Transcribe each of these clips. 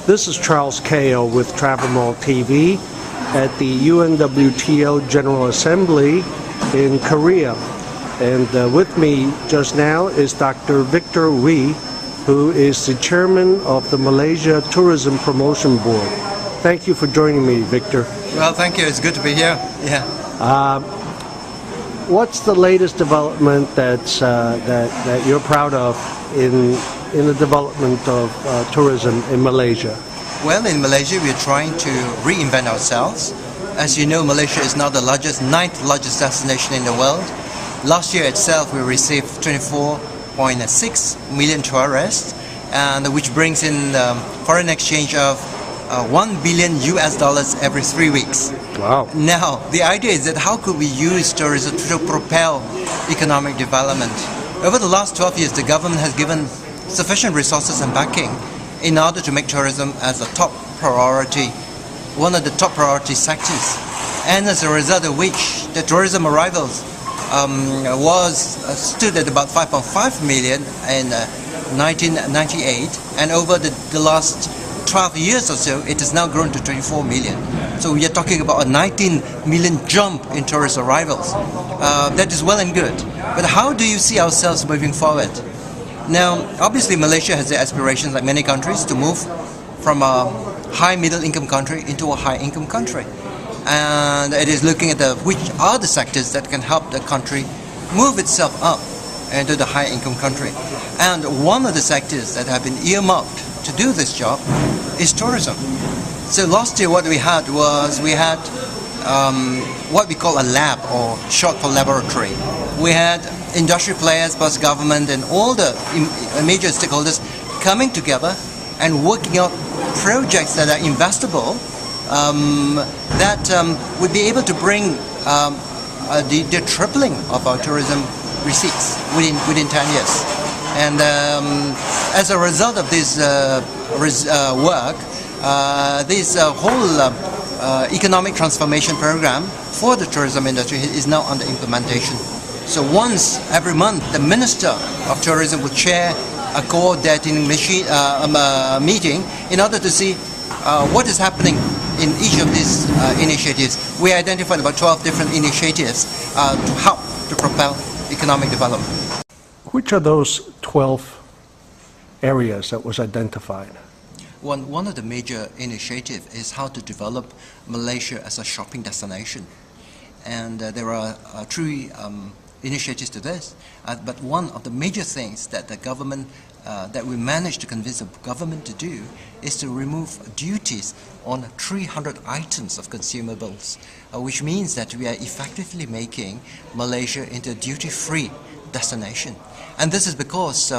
This is Charles Kao with TravelMole TV at the UNWTO General Assembly in Korea. And with me just now is Dr. Victor Wee, who is the chairman of the Malaysia Tourism Promotion Board. Thank you for joining me, Victor. Well, thank you. It's good to be here. Yeah. What's the latest development that you're proud of in the development of tourism in Malaysia? Well, in Malaysia, we're trying to reinvent ourselves. As you know, Malaysia is now the ninth largest destination in the world. Last year itself, we received 24.6 million tourists, and which brings in foreign exchange of $1 billion every 3 weeks. Wow. Now, the idea is that how could we use tourism to propel economic development? Over the last 12 years, the government has given sufficient resources and backing in order to make tourism as a top priority, one of the top priority sectors. And as a result of which, the tourism arrivals stood at about 5.5 million in 1998, and over the last 12 years or so, it has now grown to 24 million. So we are talking about a 19 million jump in tourist arrivals. That is well and good. But how do you see ourselves moving forward? Now, obviously, Malaysia has the aspirations, like many countries, to move from a high middle-income country into a high-income country. And it is looking at which are the sectors that can help the country move itself up into the high-income country. And one of the sectors that have been earmarked to do this job is tourism. So last year what we had was what we call a lab, or short for laboratory. We had industry players plus government and all the major stakeholders coming together and working out projects that are investable, that would be able to bring the tripling of our tourism receipts within 10 years. And as a result of this work, this whole economic transformation program for the tourism industry is now under implementation. So once every month, the Minister of Tourism will chair a coordinating meeting in order to see what is happening in each of these initiatives. We identified about 12 different initiatives to help to propel economic development. Which are those 12 areas that was identified? One of the major initiatives is how to develop Malaysia as a shopping destination. And there are three initiatives to this. But one of the major things that the government, that we managed to convince the government to do, is to remove duties on 300 items of consumables, which means that we are effectively making Malaysia into a duty-free destination. And this is because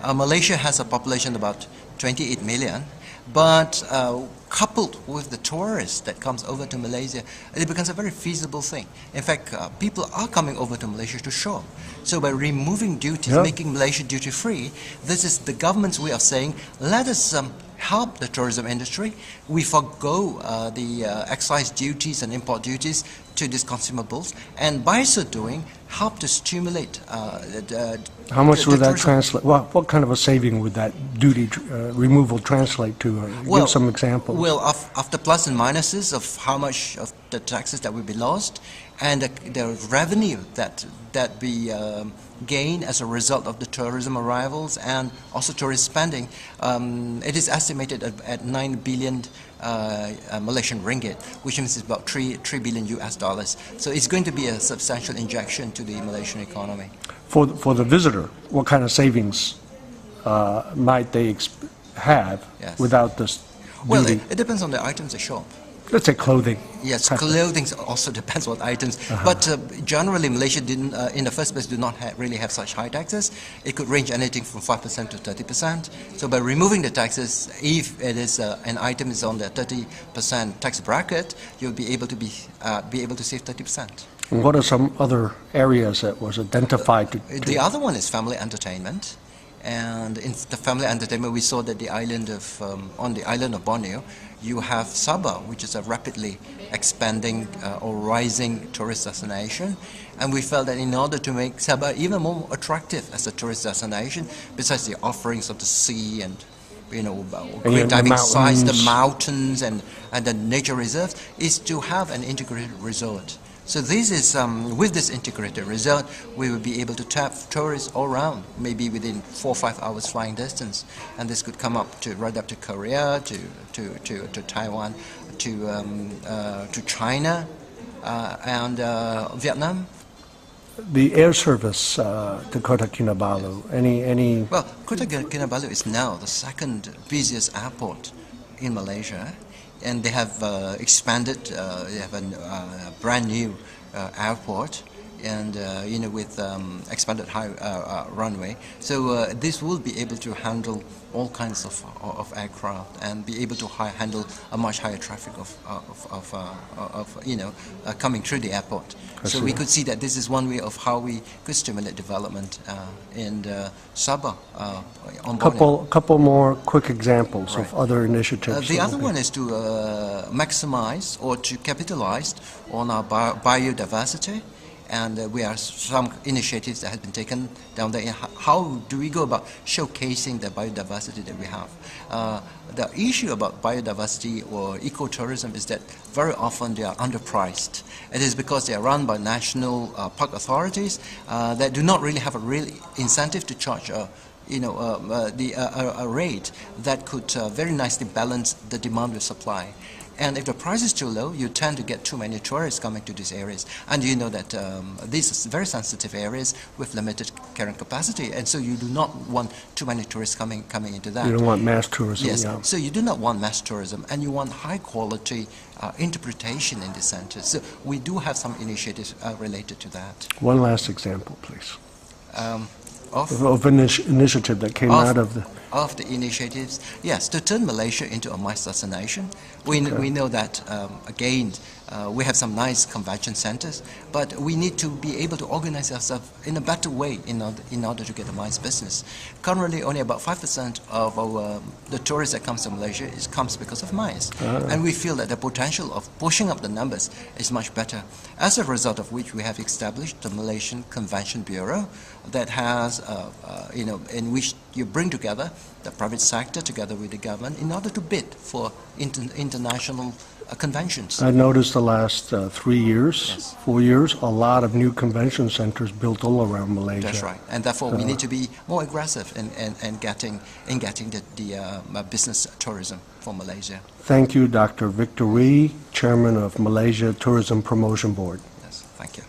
Malaysia has a population of about 28 million, but coupled with the tourists that comes over to Malaysia, it becomes a very feasible thing. In fact, people are coming over to Malaysia to shop. So by removing duties, making Malaysia duty-free, this is the government's way of saying, let us help the tourism industry. We forgo the excise duties and import duties to these consumables, and by so doing, help to stimulate How much would that translate? What kind of a saving would that duty removal translate to? Give some examples. Well, after plus and minuses of how much of the taxes that will be lost, and the revenue that we gain as a result of the tourism arrivals and also tourist spending, it is estimated at 9 billion Malaysian ringgit, which means it's about $3 billion. So it's going to be a substantial injection to the Malaysian economy. For the visitor, what kind of savings might they have without this duty? Well, it depends on the items they shop. Let's say clothing. Yes, clothing also depends on items. But generally, Malaysia didn't, in the first place, do not really have such high taxes. It could range anything from 5% to 30%. So by removing the taxes, if it is an item is on the 30% tax bracket, you'll be able to save 30%. And what are some other areas that was identified? The other one is family entertainment. And in the family entertainment, we saw that on the island of Borneo, you have Sabah, which is a rapidly expanding or rising tourist destination. And we felt that in order to make Sabah even more attractive as a tourist destination, besides the offerings of the sea and the diving sites, the mountains. mountains, and the nature reserves, is to have an integrated resort. So this is, with this integrated resort, we will be able to tap tourists all around, maybe within 4 or 5 hours flying distance. And this could come right up to Korea, to Taiwan, to China, and Vietnam. The air service to Kota Kinabalu, any? Well, Kota Kinabalu is now the second busiest airport in Malaysia, and they have expanded. They have a brand new airport, and with expanded high runway. So this will be able to handle all kinds of aircraft and be able to handle a much higher traffic coming through the airport. So we could see that this is one way of how we could stimulate development in Sabah. On Borneo. Couple more quick examples of other initiatives. The other one is to maximize or to capitalize on our biodiversity. And we have some initiatives that have been taken down there. How do we go about showcasing the biodiversity that we have? The issue about biodiversity or ecotourism is that very often they are underpriced. It is because they are run by national park authorities that do not really have a real incentive to charge a rate that could very nicely balance the demand with supply. And if the price is too low, you tend to get too many tourists coming to these areas. And you know that these are very sensitive areas with limited carrying capacity, and so you do not want too many tourists coming into that. You don't want mass tourism. Yes, yeah. So you do not want mass tourism, and you want high quality interpretation in the centers. So we do have some initiatives related to that. One last example, please. Of initiative that came out of the... Of the initiatives, yes, to turn Malaysia into a MICE destination. We know that, again, we have some nice convention centers, but we need to be able to organize ourselves in a better way in order to get the MICE business. Currently, only about 5% of the tourists that comes to Malaysia comes because of MICE. And we feel that the potential of pushing up the numbers is much better. As a result of which, we have established the Malaysian Convention Bureau that has, in which you bring together the private sector together with the government in order to bid for international conventions. I noticed the last 3 years, Yes. 4 years, a lot of new convention centers built all around Malaysia. That's right, and therefore we need to be more aggressive in getting the business tourism for Malaysia. Thank you, Dr. Victor Wee, Chairman of Malaysia Tourism Promotion Board. Yes, thank you.